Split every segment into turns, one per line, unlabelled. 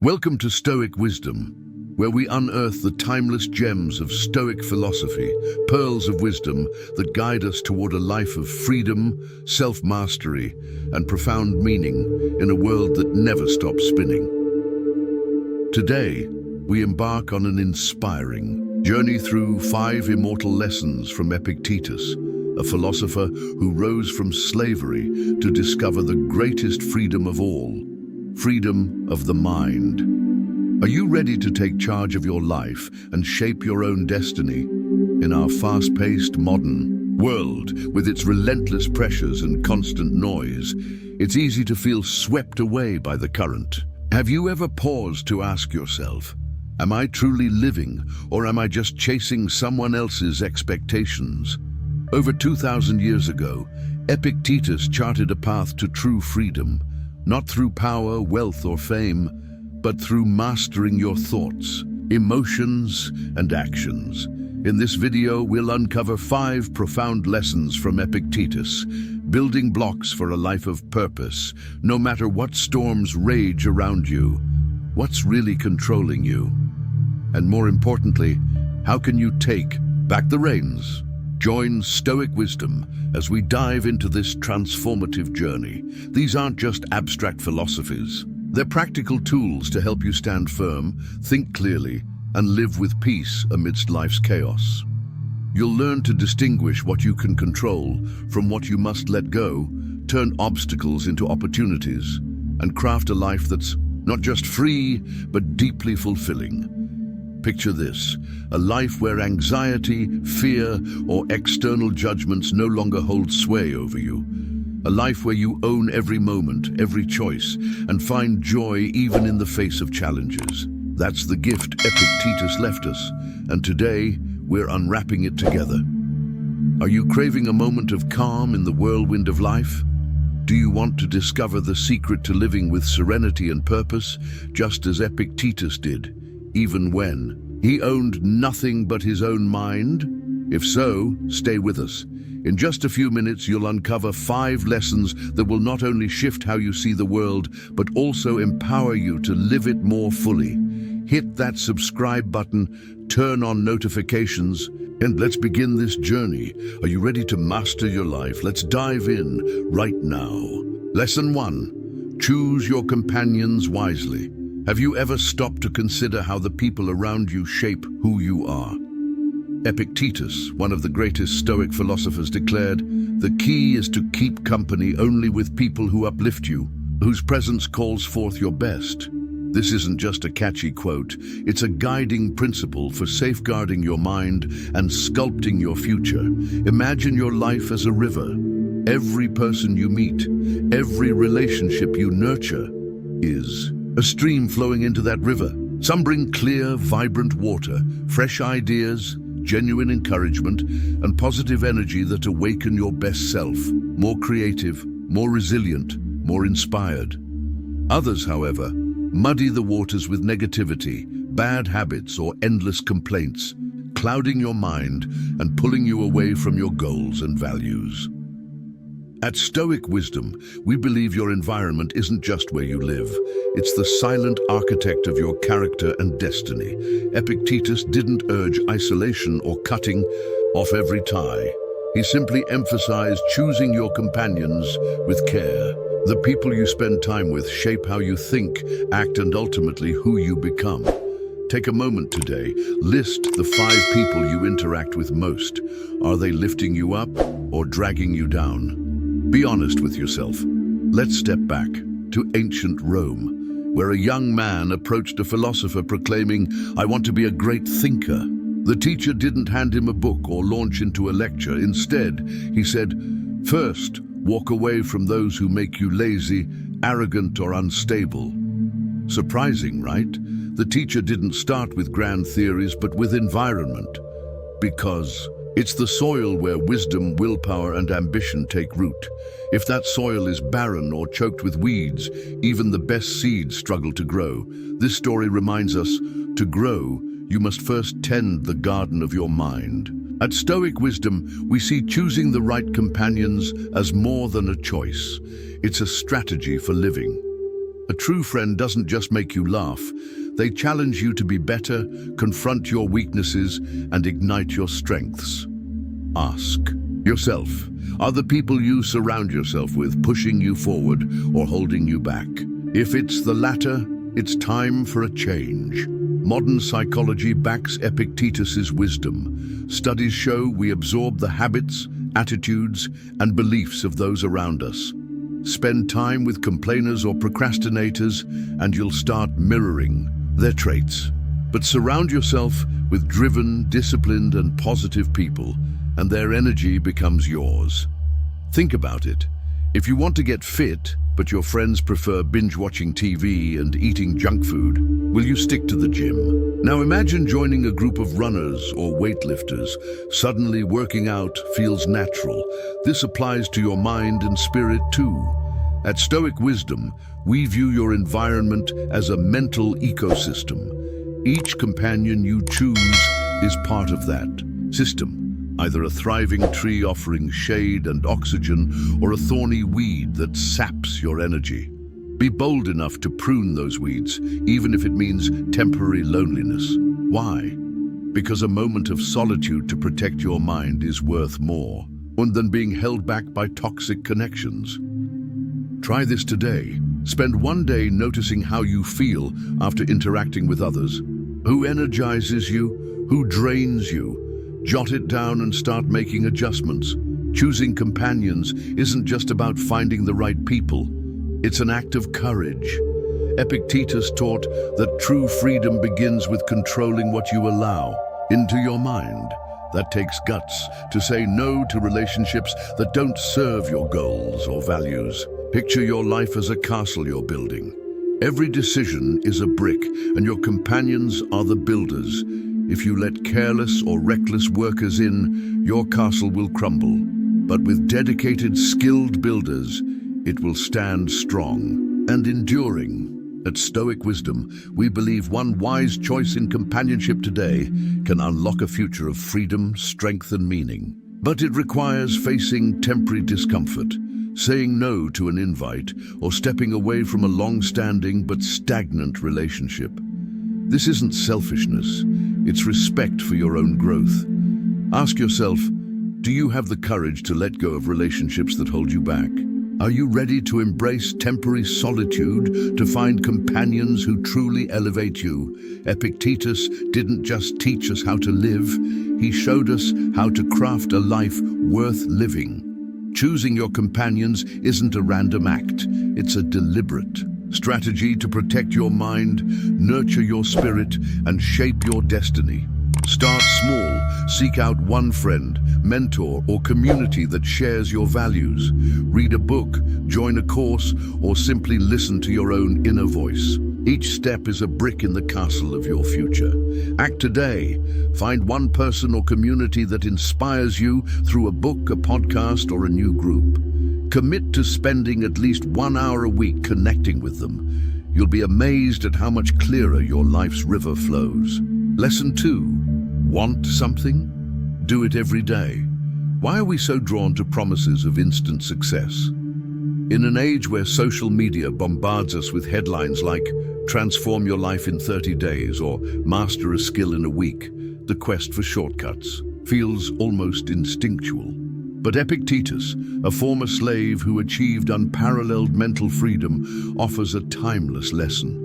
Welcome to Stoic Wisdom, where we unearth the timeless gems of Stoic philosophy, pearls of wisdom that guide us toward a life of freedom, self-mastery, and profound meaning in a world that never stops spinning. Today, we embark on an inspiring journey through 5 immortal lessons from Epictetus, a philosopher who rose from slavery to discover the greatest freedom of all: freedom of the mind. Are you ready to take charge of your life and shape your own destiny? In our fast-paced modern world, with its relentless pressures and constant noise, it's easy to feel swept away by the current. Have you ever paused to ask yourself, am I truly living, or am I just chasing someone else's expectations? Over 2,000 years ago, Epictetus charted a path to true freedom, not through power, wealth, or fame, but through mastering your thoughts, emotions, and actions. In this video, we'll uncover 5 profound lessons from Epictetus, building blocks for a life of purpose, no matter what storms rage around you. What's really controlling you? And more importantly, how can you take back the reins? Join Stoic Wisdom as we dive into this transformative journey. These aren't just abstract philosophies. They're practical tools to help you stand firm, think clearly, and live with peace amidst life's chaos. You'll learn to distinguish what you can control from what you must let go, turn obstacles into opportunities, and craft a life that's not just free, but deeply fulfilling. Picture this: a life where anxiety, fear, or external judgments no longer hold sway over you. A life where you own every moment, every choice, and find joy even in the face of challenges. That's the gift Epictetus left us, and today we're unwrapping it together. Are you craving a moment of calm in the whirlwind of life? Do you want to discover the secret to living with serenity and purpose, just as Epictetus did, even when he owned nothing but his own mind? If so, stay with us. In just a few minutes, you'll uncover 5 lessons that will not only shift how you see the world, but also empower you to live it more fully. Hit that subscribe button, turn on notifications, and let's begin this journey. Are you ready to master your life? Let's dive in right now. Lesson 1: choose your companions wisely. Have you ever stopped to consider how the people around you shape who you are? Epictetus, one of the greatest Stoic philosophers, declared, "The key is to keep company only with people who uplift you, whose presence calls forth your best." This isn't just a catchy quote, it's a guiding principle for safeguarding your mind and sculpting your future. Imagine your life as a river. Every person you meet, every relationship you nurture is a stream flowing into that river. Some bring clear, vibrant water, fresh ideas, genuine encouragement, and positive energy that awaken your best self, more creative, more resilient, more inspired. Others, however, muddy the waters with negativity, bad habits, or endless complaints, clouding your mind and pulling you away from your goals and values. At Stoic Wisdom, we believe your environment isn't just where you live. It's the silent architect of your character and destiny. Epictetus didn't urge isolation or cutting off every tie. He simply emphasized choosing your companions with care. The people you spend time with shape how you think, act, and ultimately who you become. Take a moment today. List the 5 people you interact with most. Are they lifting you up or dragging you down? Be honest with yourself. Let's step back to ancient Rome, where a young man approached a philosopher proclaiming, "I want to be a great thinker." The teacher didn't hand him a book or launch into a lecture. Instead, he said, "First, walk away from those who make you lazy, arrogant, or unstable." Surprising, right? The teacher didn't start with grand theories, but with environment. Because it's the soil where wisdom, willpower, and ambition take root. If that soil is barren or choked with weeds, even the best seeds struggle to grow. This story reminds us, to grow, you must first tend the garden of your mind. At Stoic Wisdom, we see choosing the right companions as more than a choice. It's a strategy for living. A true friend doesn't just make you laugh. They challenge you to be better, confront your weaknesses, and ignite your strengths. Ask yourself, are the people you surround yourself with pushing you forward or holding you back? If it's the latter, it's time for a change. Modern psychology backs Epictetus's wisdom. Studies show we absorb the habits, attitudes, and beliefs of those around us. Spend time with complainers or procrastinators, and you'll start mirroring their traits. But surround yourself with driven, disciplined, and positive people, and their energy becomes yours. Think about it. If you want to get fit, but your friends prefer binge-watching TV and eating junk food, will you stick to the gym? Now imagine joining a group of runners or weightlifters. Suddenly working out feels natural. This applies to your mind and spirit too. At Stoic Wisdom, we view your environment as a mental ecosystem. Each companion you choose is part of that system. Either a thriving tree offering shade and oxygen, or a thorny weed that saps your energy. Be bold enough to prune those weeds, even if it means temporary loneliness. Why? Because a moment of solitude to protect your mind is worth more than being held back by toxic connections. Try this today. Spend one day noticing how you feel after interacting with others. Who energizes you? Who drains you? Jot it down and start making adjustments. Choosing companions isn't just about finding the right people. It's an act of courage. Epictetus taught that true freedom begins with controlling what you allow into your mind. That takes guts to say no to relationships that don't serve your goals or values. Picture your life as a castle you're building. Every decision is a brick, and your companions are the builders. If you let careless or reckless workers in, your castle will crumble. But with dedicated, skilled builders, it will stand strong and enduring. At Stoic Wisdom, we believe one wise choice in companionship today can unlock a future of freedom, strength, and meaning. But it requires facing temporary discomfort, saying no to an invite, or stepping away from a long-standing but stagnant relationship. This isn't selfishness, it's respect for your own growth. Ask yourself, do you have the courage to let go of relationships that hold you back? Are you ready to embrace temporary solitude, to find companions who truly elevate you? Epictetus didn't just teach us how to live, he showed us how to craft a life worth living. Choosing your companions isn't a random act, it's a deliberate strategy to protect your mind, nurture your spirit, and shape your destiny. Start small, seek out one friend, mentor, or community that shares your values. Read a book, join a course, or simply listen to your own inner voice. Each step is a brick in the castle of your future. Act today. Find one person or community that inspires you through a book, a podcast, or a new group. Commit to spending at least 1 hour a week connecting with them. You'll be amazed at how much clearer your life's river flows. Lesson 2. Want something? Do it every day. Why are we so drawn to promises of instant success? In an age where social media bombards us with headlines like "Transform your life in 30 days" or "Master a skill in a week," the quest for shortcuts feels almost instinctual. But Epictetus, a former slave who achieved unparalleled mental freedom, offers a timeless lesson.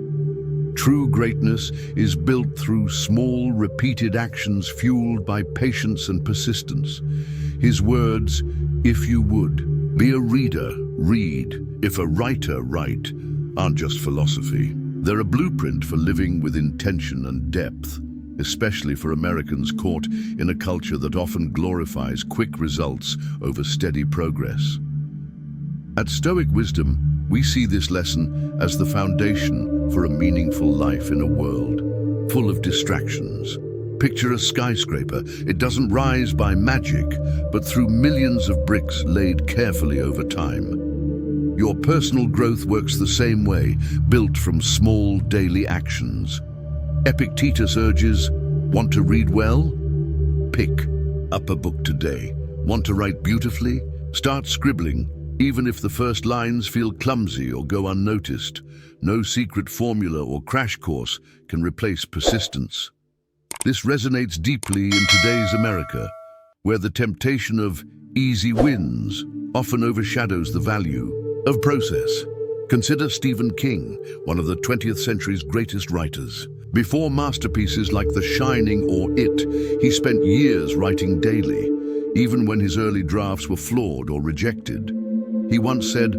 True greatness is built through small, repeated actions fueled by patience and persistence. His words, "If you would be a reader, read. If a writer, write," aren't just philosophy. They're a blueprint for living with intention and depth, especially for Americans caught in a culture that often glorifies quick results over steady progress. At Stoic Wisdom, we see this lesson as the foundation for a meaningful life in a world full of distractions. Picture a skyscraper. It doesn't rise by magic, but through millions of bricks laid carefully over time. Your personal growth works the same way, built from small daily actions. Epictetus urges, want to read well? Pick up a book today. Want to write beautifully? Start scribbling. Even if the first lines feel clumsy or go unnoticed, no secret formula or crash course can replace persistence. This resonates deeply in today's America, where the temptation of easy wins often overshadows the value of process. Consider Stephen King, one of the 20th century's greatest writers. Before masterpieces like The Shining or It, he spent years writing daily, even when his early drafts were flawed or rejected. He once said,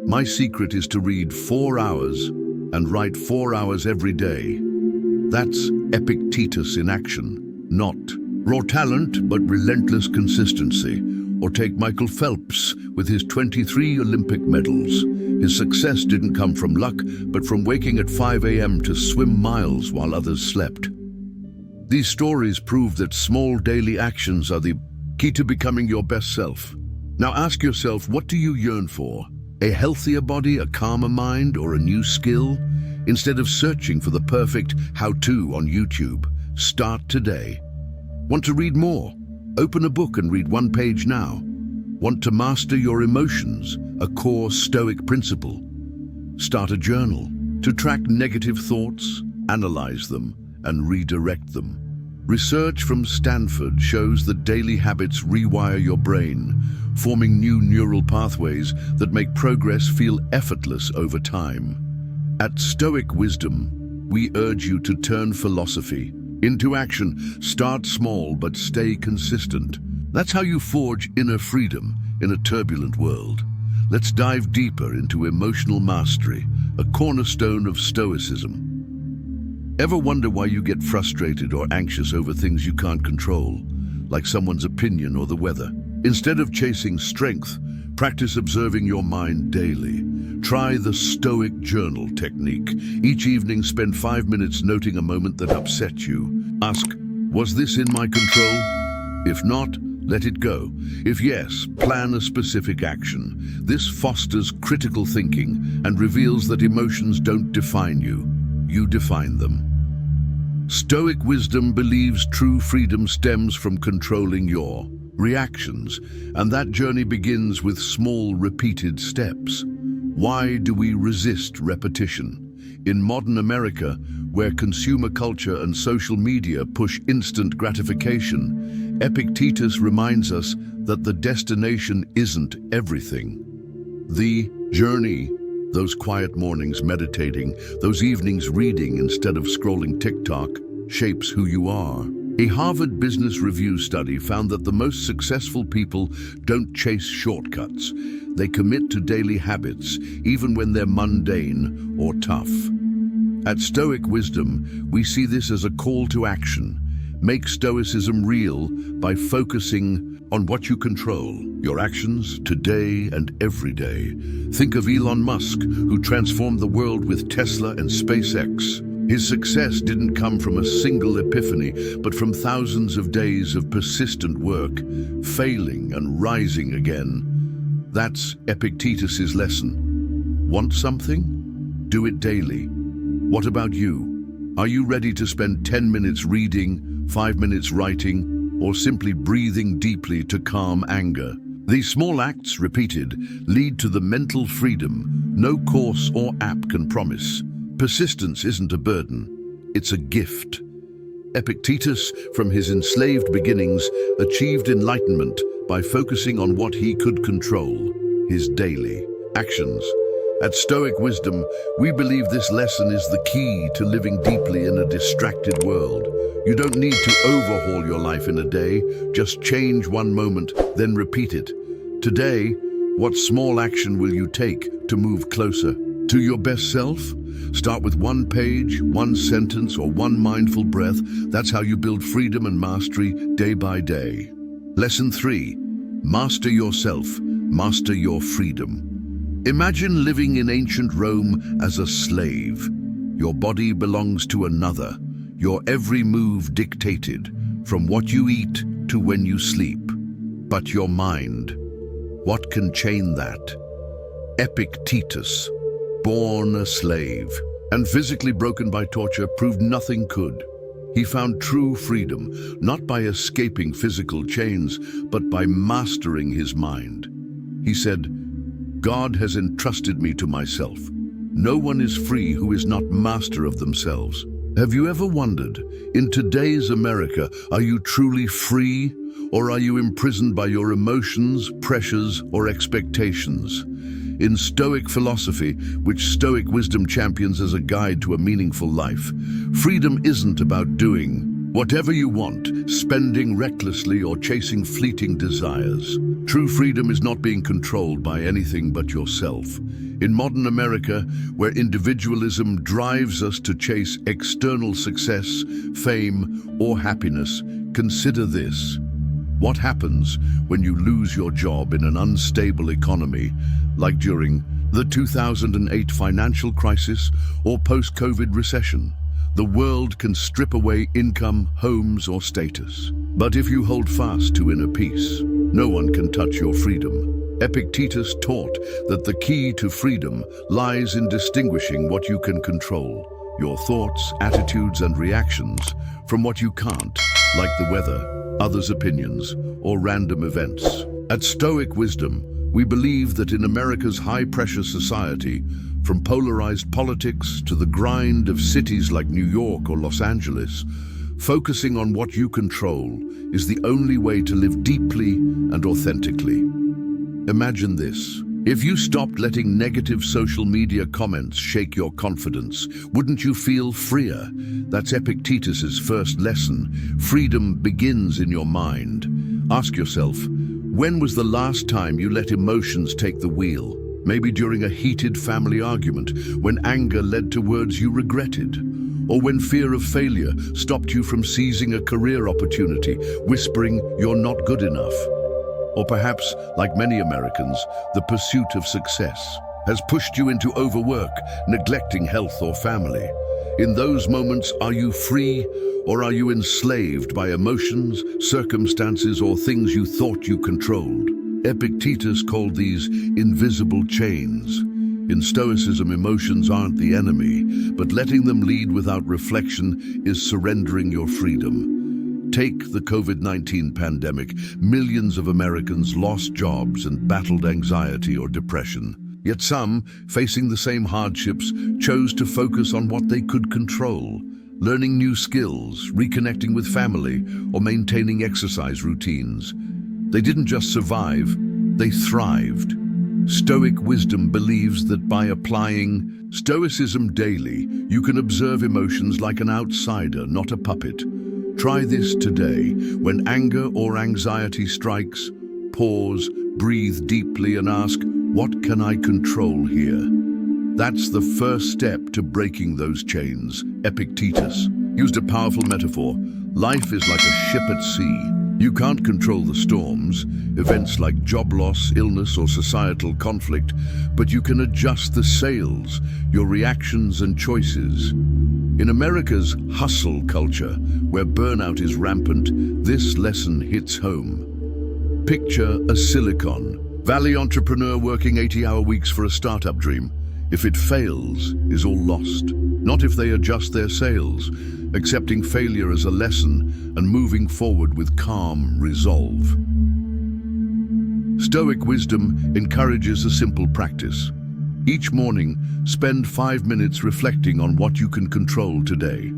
"My secret is to read 4 hours and write 4 hours every day." That's Epictetus in action, not raw talent but relentless consistency. Or take Michael Phelps with his 23 Olympic medals. His success didn't come from luck, but from waking at 5 a.m. to swim miles while others slept. These stories prove that small daily actions are the key to becoming your best self. Now ask yourself, what do you yearn for? A healthier body, a calmer mind, or a new skill? Instead of searching for the perfect how-to on YouTube, start today. Want to read more? Open a book and read 1 page now. Want to master your emotions, a core Stoic principle? Start a journal to track negative thoughts, analyze them, and redirect them. Research from Stanford shows that daily habits rewire your brain, forming new neural pathways that make progress feel effortless over time. At Stoic Wisdom, we urge you to turn philosophy into action. Start small but stay consistent. That's how you forge inner freedom in a turbulent world. Let's dive deeper into emotional mastery, a cornerstone of Stoicism. Ever wonder why you get frustrated or anxious over things you can't control, like someone's opinion or the weather? Instead of chasing strength, practice observing your mind daily. Try the Stoic journal technique. Each evening, spend 5 minutes noting a moment that upset you. Ask, was this in my control? If not, let it go. If yes, plan a specific action. This fosters critical thinking and reveals that emotions don't define you. You define them. Stoic wisdom believes true freedom stems from controlling your reactions, and that journey begins with small, repeated steps. Why do we resist repetition? In modern America, where consumer culture and social media push instant gratification, Epictetus reminds us that the destination isn't everything. The journey, those quiet mornings meditating, those evenings reading instead of scrolling TikTok, shapes who you are. A Harvard Business Review study found that the most successful people don't chase shortcuts. They commit to daily habits, even when they're mundane or tough. At Stoic Wisdom, we see this as a call to action. Make Stoicism real by focusing on what you control, your actions today and every day. Think of Elon Musk, who transformed the world with Tesla and SpaceX. His success didn't come from a single epiphany, but from thousands of days of persistent work, failing and rising again. That's Epictetus's lesson. Want something? Do it daily. What about you? Are you ready to spend 10 minutes reading, 5 minutes writing, or simply breathing deeply to calm anger? These small acts, repeated, lead to the mental freedom no course or app can promise. Persistence isn't a burden, it's a gift. Epictetus, from his enslaved beginnings, achieved enlightenment by focusing on what he could control, his daily actions. At Stoic Wisdom, we believe this lesson is the key to living deeply in a distracted world. You don't need to overhaul your life in a day, just change one moment, then repeat it. Today, what small action will you take to move closer to your best self? Start with 1 page, 1 sentence, or 1 mindful breath. That's how you build freedom and mastery day by day. Lesson 3. Master yourself, master your freedom. Imagine living in ancient Rome as a slave. Your body belongs to another, your every move dictated, from what you eat to when you sleep. But your mind, what can chain that? Epictetus, born a slave and physically broken by torture, proved nothing could. He found true freedom, not by escaping physical chains, but by mastering his mind. He said, God has entrusted me to myself. No one is free who is not master of themselves. Have you ever wondered, in today's America, are you truly free, or are you imprisoned by your emotions, pressures, or expectations? In Stoic philosophy, which Stoic wisdom champions as a guide to a meaningful life, freedom isn't about doing whatever you want, spending recklessly, or chasing fleeting desires. True freedom is not being controlled by anything but yourself. In modern America, where individualism drives us to chase external success, fame, or happiness, consider this. What happens when you lose your job in an unstable economy, like during the 2008 financial crisis or post-COVID recession? The world can strip away income, homes, or status. But if you hold fast to inner peace, no one can touch your freedom. Epictetus taught that the key to freedom lies in distinguishing what you can control, your thoughts, attitudes, and reactions, from what you can't, like the weather, others' opinions, or random events. At Stoic Wisdom, we believe that in America's high-pressure society, from polarized politics to the grind of cities like New York or Los Angeles, focusing on what you control is the only way to live deeply and authentically. Imagine this. If you stopped letting negative social media comments shake your confidence, wouldn't you feel freer? That's Epictetus's first lesson. Freedom begins in your mind. Ask yourself, when was the last time you let emotions take the wheel? Maybe during a heated family argument, when anger led to words you regretted, or when fear of failure stopped you from seizing a career opportunity, whispering you're not good enough. Or perhaps, like many Americans, the pursuit of success has pushed you into overwork, neglecting health or family. In those moments, are you free, or are you enslaved by emotions, circumstances, or things you thought you controlled? Epictetus called these invisible chains. In Stoicism, emotions aren't the enemy, but letting them lead without reflection is surrendering your freedom. Take the COVID-19 pandemic. Millions of Americans lost jobs and battled anxiety or depression. Yet some, facing the same hardships, chose to focus on what they could control, learning new skills, reconnecting with family, or maintaining exercise routines. They didn't just survive, they thrived. Stoic wisdom believes that by applying Stoicism daily, you can observe emotions like an outsider, not a puppet. Try this today. When anger or anxiety strikes, pause, breathe deeply, and ask, what can I control here? That's the first step to breaking those chains. Epictetus used a powerful metaphor. Life is like a ship at sea. You can't control the storms, events like job loss, illness, or societal conflict, but you can adjust the sails, your reactions and choices. In America's hustle culture, where burnout is rampant, this lesson hits home. Picture a Silicon Valley entrepreneur working 80-hour weeks for a startup dream. If it fails, is all lost. Not if they adjust their sails, accepting failure as a lesson and moving forward with calm resolve. Stoic wisdom encourages a simple practice. Each morning, spend 5 minutes reflecting on what you can control today.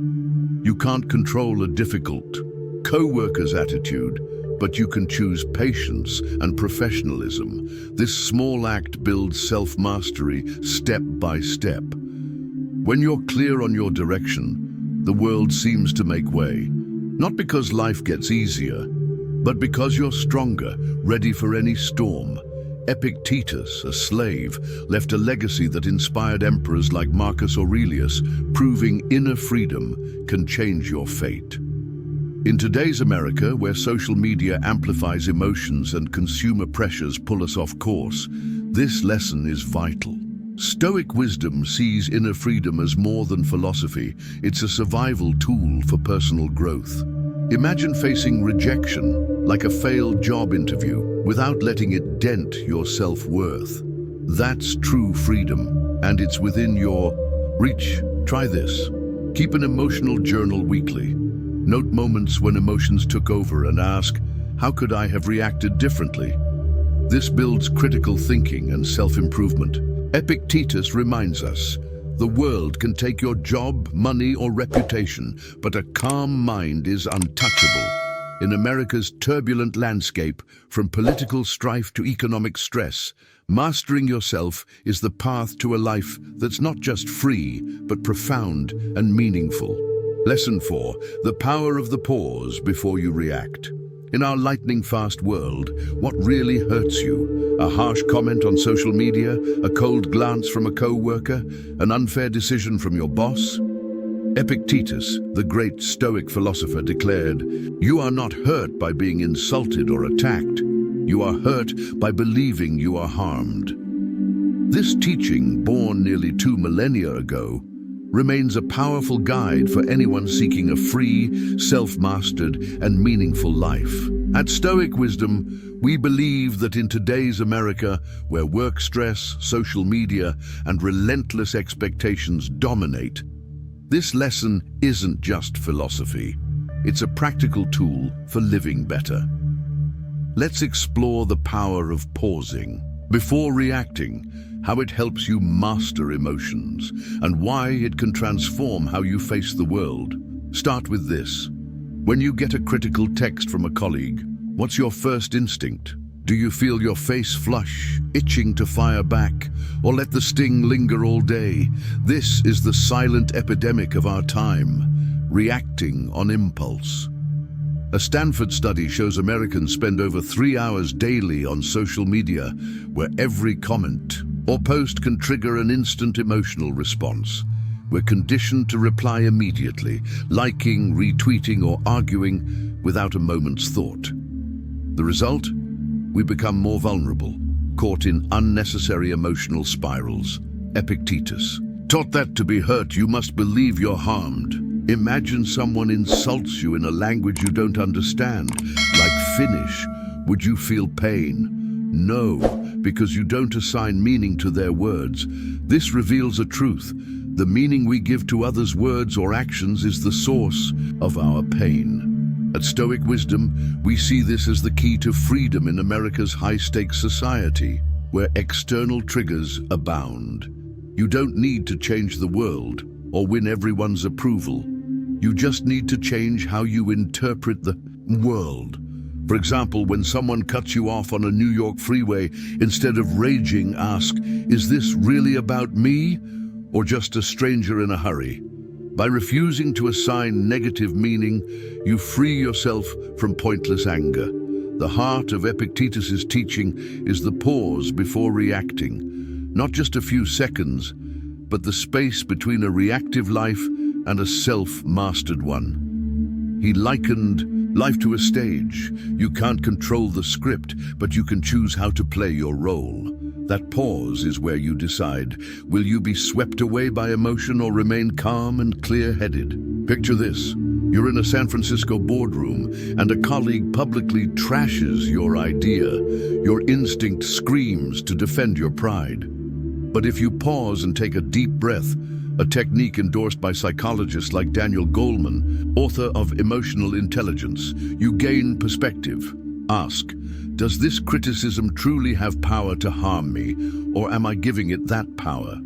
You can't control a difficult co-worker's attitude, but you can choose patience and professionalism. This small act builds self-mastery step by step. When you're clear on your direction, the world seems to make way. Not because life gets easier, but because you're stronger, ready for any storm. Epictetus, a slave, left a legacy that inspired emperors like Marcus Aurelius, proving inner freedom can change your fate. In today's America, where social media amplifies emotions and consumer pressures pull us off course, this lesson is vital. Stoic wisdom sees inner freedom as more than philosophy. It's a survival tool for personal growth. Imagine facing rejection, like a failed job interview, without letting it dent your self-worth. That's true freedom, and it's within your reach. Try this. Keep an emotional journal weekly. Note moments when emotions took over and ask, how could I have reacted differently? This builds critical thinking and self-improvement. Epictetus reminds us, the world can take your job, money, or reputation, but a calm mind is untouchable. In America's turbulent landscape, from political strife to economic stress, mastering yourself is the path to a life that's not just free, but profound and meaningful. Lesson 4. The power of the pause before you react. In our lightning-fast world, what really hurts you? A harsh comment on social media, a cold glance from a co-worker, an unfair decision from your boss? Epictetus, the great Stoic philosopher, declared, "You are not hurt by being insulted or attacked. You are hurt by believing you are harmed." This teaching, born nearly 2 millennia ago, remains a powerful guide for anyone seeking a free, self-mastered, and meaningful life. At Stoic Wisdom, we believe that in today's America, where work stress, social media, and relentless expectations dominate, this lesson isn't just philosophy. It's a practical tool for living better. Let's explore the power of pausing before reacting, how it helps you master emotions, and why it can transform how you face the world. Start with this. When you get a critical text from a colleague, what's your first instinct? Do you feel your face flush, itching to fire back, or let the sting linger all day? This is the silent epidemic of our time, reacting on impulse. A Stanford study shows Americans spend over 3 hours daily on social media, where every comment or post can trigger an instant emotional response. We're conditioned to reply immediately, liking, retweeting, or arguing without a moment's thought. The result? We become more vulnerable, caught in unnecessary emotional spirals. Epictetus taught that to be hurt, you must believe you're harmed. Imagine someone insults you in a language you don't understand, like Finnish. Would you feel pain? No, because you don't assign meaning to their words. This reveals a truth. The meaning we give to others' words or actions is the source of our pain. At Stoic Wisdom, we see this as the key to freedom in America's high-stakes society, where external triggers abound. You don't need to change the world or win everyone's approval. You just need to change how you interpret the world. For example, when someone cuts you off on a New York freeway, instead of raging, ask, "Is this really about me or just a stranger in a hurry?" By refusing to assign negative meaning, you free yourself from pointless anger. The heart of Epictetus's teaching is the pause before reacting. Not just a few seconds, but the space between a reactive life and a self-mastered one. He likened life to a stage. You can't control the script, but you can choose how to play your role. That pause is where you decide, will you be swept away by emotion or remain calm and clear-headed? Picture this. You're in a San Francisco boardroom and a colleague publicly trashes your idea. Your instinct screams to defend your pride. But if you pause and take a deep breath, a technique endorsed by psychologists like Daniel Goleman, author of Emotional Intelligence, you gain perspective. Ask, does this criticism truly have power to harm me, or am I giving it that power?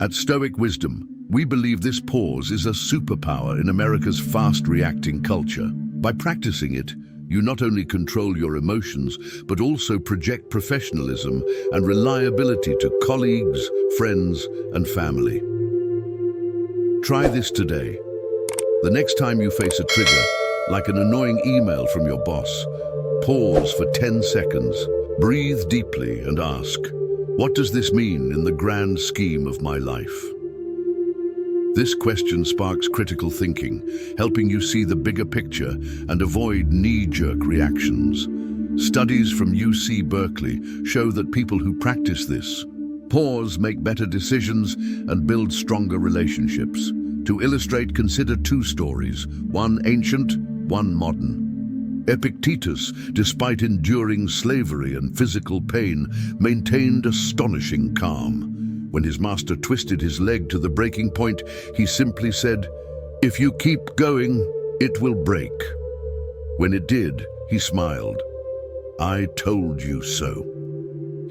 At Stoic Wisdom, we believe this pause is a superpower in America's fast-reacting culture. By practicing it, you not only control your emotions, but also project professionalism and reliability to colleagues, friends, and family. Try this today. The next time you face a trigger, like an annoying email from your boss, pause for 10 seconds, breathe deeply and ask, what does this mean in the grand scheme of my life? This question sparks critical thinking, helping you see the bigger picture and avoid knee-jerk reactions. Studies from UC Berkeley show that people who practice this pause, make better decisions, and build stronger relationships. To illustrate, consider 2 stories, one ancient, one modern. Epictetus, despite enduring slavery and physical pain, maintained astonishing calm. When his master twisted his leg to the breaking point, he simply said, "If you keep going, it will break." When it did, he smiled. "I told you so."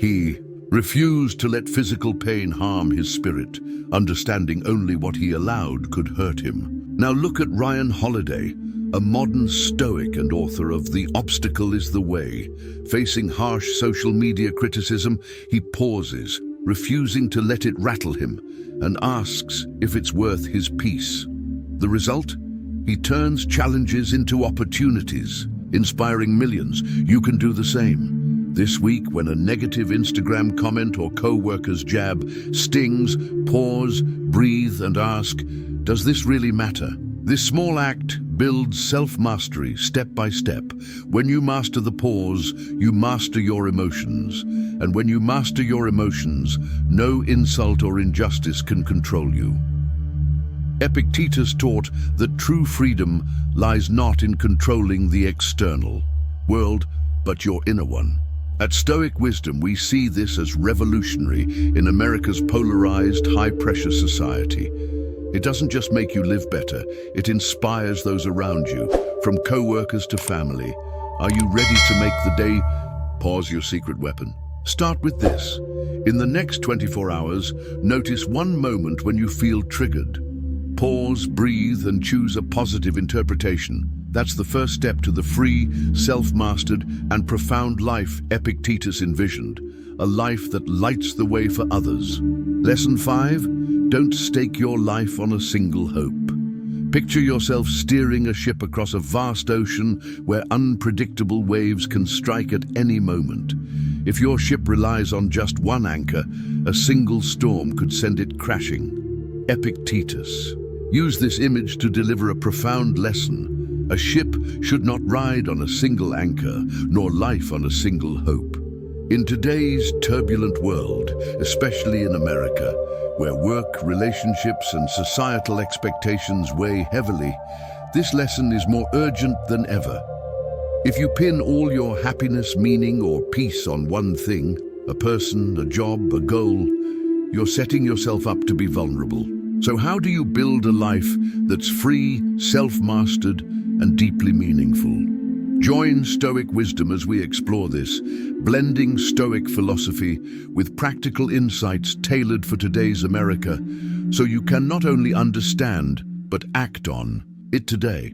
He refused to let physical pain harm his spirit, understanding only what he allowed could hurt him. Now look at Ryan Holiday, a modern Stoic and author of The Obstacle is the Way. Facing harsh social media criticism, he pauses, refusing to let it rattle him, and asks if it's worth his peace. The result? He turns challenges into opportunities, inspiring millions. You can do the same. This week, when a negative Instagram comment or co-worker's jab stings, pause, breathe, and ask, does this really matter? This small act builds self-mastery step by step. When you master the pause, you master your emotions. And when you master your emotions, no insult or injustice can control you. Epictetus taught that true freedom lies not in controlling the external world, but your inner one. At Stoic Wisdom, we see this as revolutionary in America's polarized, high-pressure society. It doesn't just make you live better, it inspires those around you, from co-workers to family. Are you ready to make the day? Pause your secret weapon. Start with this. In the next 24 hours, notice one moment when you feel triggered. Pause, breathe, and choose a positive interpretation. That's the first step to the free, self-mastered, and profound life Epictetus envisioned. A life that lights the way for others. Lesson 5, don't stake your life on a single hope. Picture yourself steering a ship across a vast ocean where unpredictable waves can strike at any moment. If your ship relies on just one anchor, a single storm could send it crashing. Epictetus. Use this image to deliver a profound lesson. A ship should not ride on a single anchor, nor life on a single hope. In today's turbulent world, especially in America, where work, relationships, and societal expectations weigh heavily, this lesson is more urgent than ever. If you pin all your happiness, meaning, or peace on one thing, a person, a job, a goal, you're setting yourself up to be vulnerable. So how do you build a life that's free, self-mastered, and deeply meaningful? Join Stoic Wisdom as we explore this, blending Stoic philosophy with practical insights tailored for today's America, so you can not only understand, but act on it today.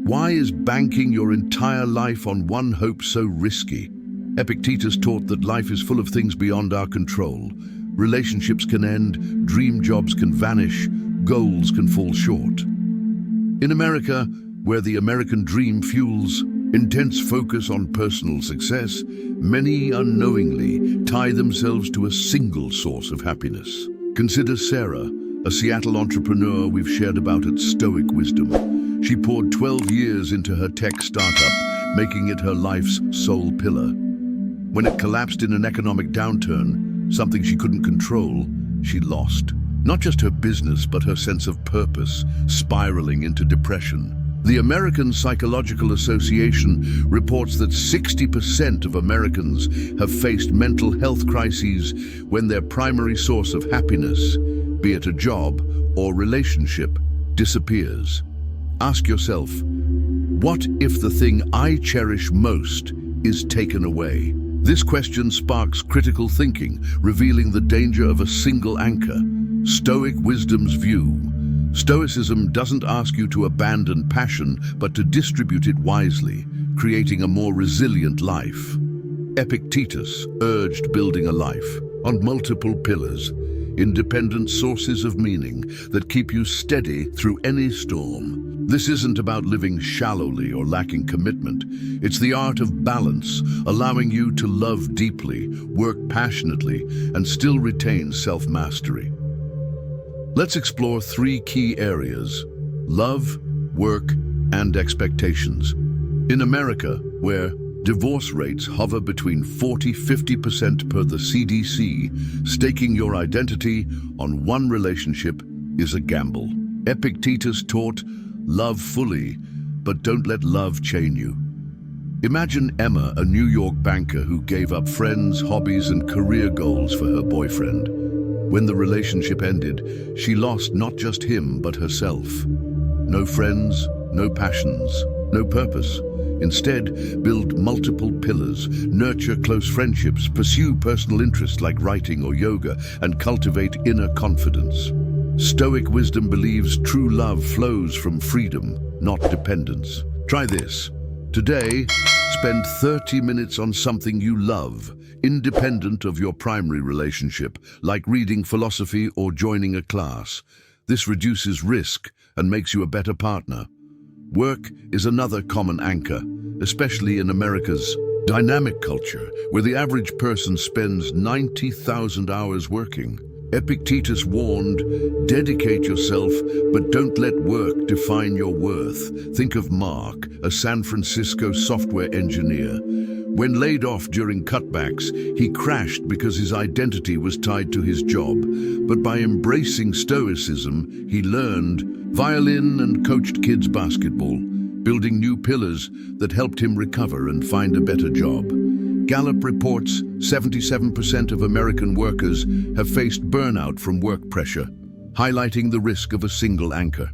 Why is banking your entire life on one hope so risky? Epictetus taught that life is full of things beyond our control. Relationships can end, dream jobs can vanish, goals can fall short. In America, where the American dream fuels intense focus on personal success, many unknowingly tie themselves to a single source of happiness. Consider Sarah, a Seattle entrepreneur we've shared about at Stoic Wisdom. She poured 12 years into her tech startup, making it her life's sole pillar. When it collapsed in an economic downturn, something she couldn't control, she lost. Not just her business, but her sense of purpose, spiraling into depression. The American Psychological Association reports that 60% of Americans have faced mental health crises when their primary source of happiness, be it a job or relationship, disappears. Ask yourself, what if the thing I cherish most is taken away? This question sparks critical thinking, revealing the danger of a single anchor. Stoic Wisdom's view. Stoicism doesn't ask you to abandon passion, but to distribute it wisely, creating a more resilient life. Epictetus urged building a life on multiple pillars, independent sources of meaning that keep you steady through any storm. This isn't about living shallowly or lacking commitment. It's the art of balance, allowing you to love deeply, work passionately, and still retain self-mastery. Let's explore 3 key areas: love, work, and expectations. In America, where divorce rates hover between 40–50% per the CDC, staking your identity on one relationship is a gamble. Epictetus taught, love fully, but don't let love chain you. Imagine Emma, a New York banker who gave up friends, hobbies, and career goals for her boyfriend. When the relationship ended, she lost not just him, but herself. No friends, no passions, no purpose. Instead, build multiple pillars, nurture close friendships, pursue personal interests like writing or yoga, and cultivate inner confidence. Stoic wisdom believes true love flows from freedom, not dependence. Try this. Today, spend 30 minutes on something you love, independent of your primary relationship, like reading philosophy or joining a class. This reduces risk and makes you a better partner. Work is another common anchor, especially in America's dynamic culture, where the average person spends 90,000 hours working. Epictetus warned, dedicate yourself, but don't let work define your worth. Think of Mark, a San Francisco software engineer. When laid off during cutbacks, he crashed because his identity was tied to his job. But by embracing Stoicism, he learned violin and coached kids basketball, building new pillars that helped him recover and find a better job. Gallup reports 77% of American workers have faced burnout from work pressure, highlighting the risk of a single anchor.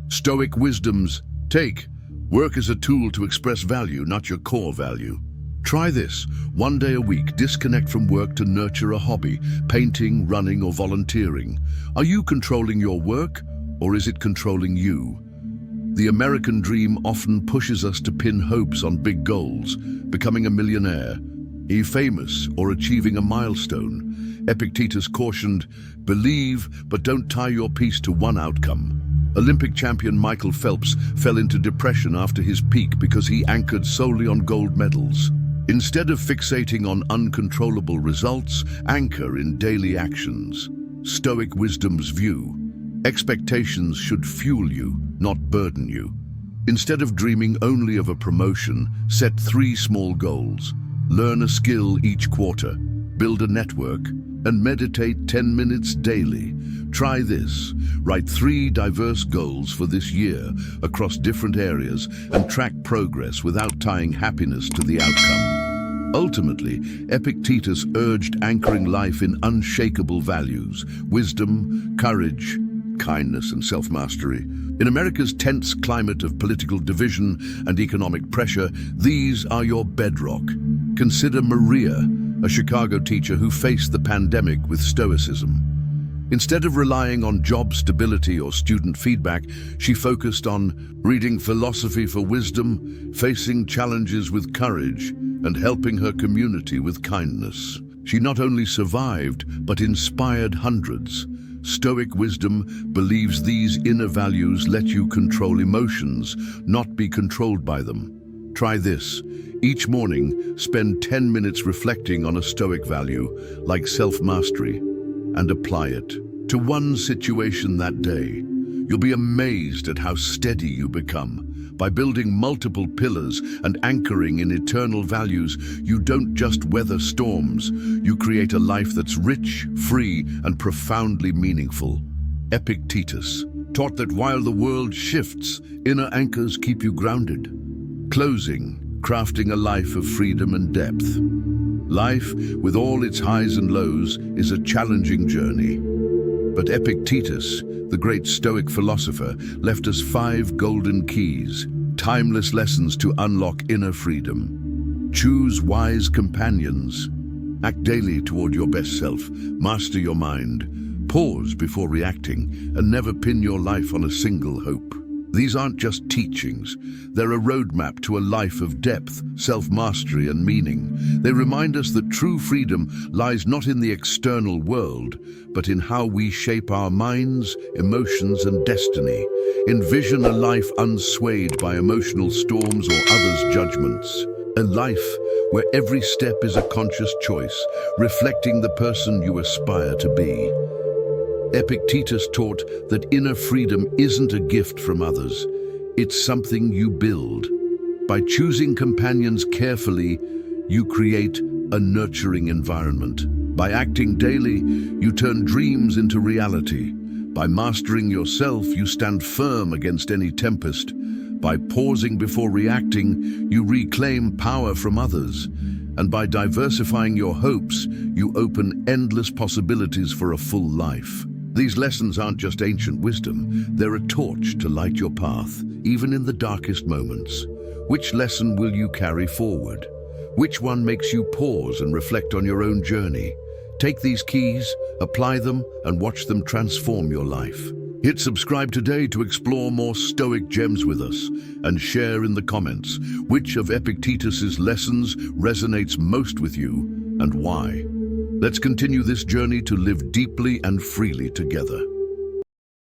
Stoic wisdom's take: work is a tool to express value, not your core value. Try this. One day a week, disconnect from work to nurture a hobby, painting, running, or volunteering. Are you controlling your work, or is it controlling you? The American dream often pushes us to pin hopes on big goals, becoming a millionaire, be famous, or achieving a milestone. Epictetus cautioned, believe, but don't tie your peace to one outcome. Olympic champion Michael Phelps fell into depression after his peak because he anchored solely on gold medals. Instead of fixating on uncontrollable results, anchor in daily actions. Stoic wisdom's view: expectations should fuel you, not burden you. Instead of dreaming only of a promotion, set 3 small goals. Learn a skill each quarter, build a network, and meditate 10 minutes daily. Try this. Write 3 diverse goals for this year across different areas and track progress without tying happiness to the outcome. Ultimately, Epictetus urged anchoring life in unshakable values: wisdom, courage, kindness, and self-mastery. In America's tense climate of political division and economic pressure, these are your bedrock. Consider Maria, a Chicago teacher who faced the pandemic with stoicism. Instead of relying on job stability or student feedback, she focused on reading philosophy for wisdom, facing challenges with courage, and helping her community with kindness. She not only survived, but inspired hundreds. Stoic wisdom believes these inner values let you control emotions, not be controlled by them. Try this. Each morning, spend 10 minutes reflecting on a Stoic value, like self-mastery, and apply it to one situation that day. You'll be amazed at how steady you become. By building multiple pillars and anchoring in eternal values, you don't just weather storms, you create a life that's rich, free, and profoundly meaningful. Epictetus taught that while the world shifts, inner anchors keep you grounded. Closing, crafting a life of freedom and depth. Life, with all its highs and lows, is a challenging journey. But Epictetus, the great Stoic philosopher, left us 5 golden keys, timeless lessons to unlock inner freedom. Choose wise companions. Act daily toward your best self. Master your mind. Pause before reacting, and never pin your life on a single hope. These aren't just teachings. They're a roadmap to a life of depth, self-mastery, and meaning. They remind us that true freedom lies not in the external world, but in how we shape our minds, emotions, and destiny. Envision a life unswayed by emotional storms or others' judgments. A life where every step is a conscious choice, reflecting the person you aspire to be. Epictetus taught that inner freedom isn't a gift from others, it's something you build. By choosing companions carefully, you create a nurturing environment. By acting daily, you turn dreams into reality. By mastering yourself, you stand firm against any tempest. By pausing before reacting, you reclaim power from others. And by diversifying your hopes, you open endless possibilities for a full life. These lessons aren't just ancient wisdom, they're a torch to light your path, even in the darkest moments. Which lesson will you carry forward? Which one makes you pause and reflect on your own journey? Take these keys, apply them, and watch them transform your life. Hit subscribe today to explore more Stoic gems with us, and share in the comments which of Epictetus's lessons resonates most with you and why. Let's continue this journey to live deeply and freely together.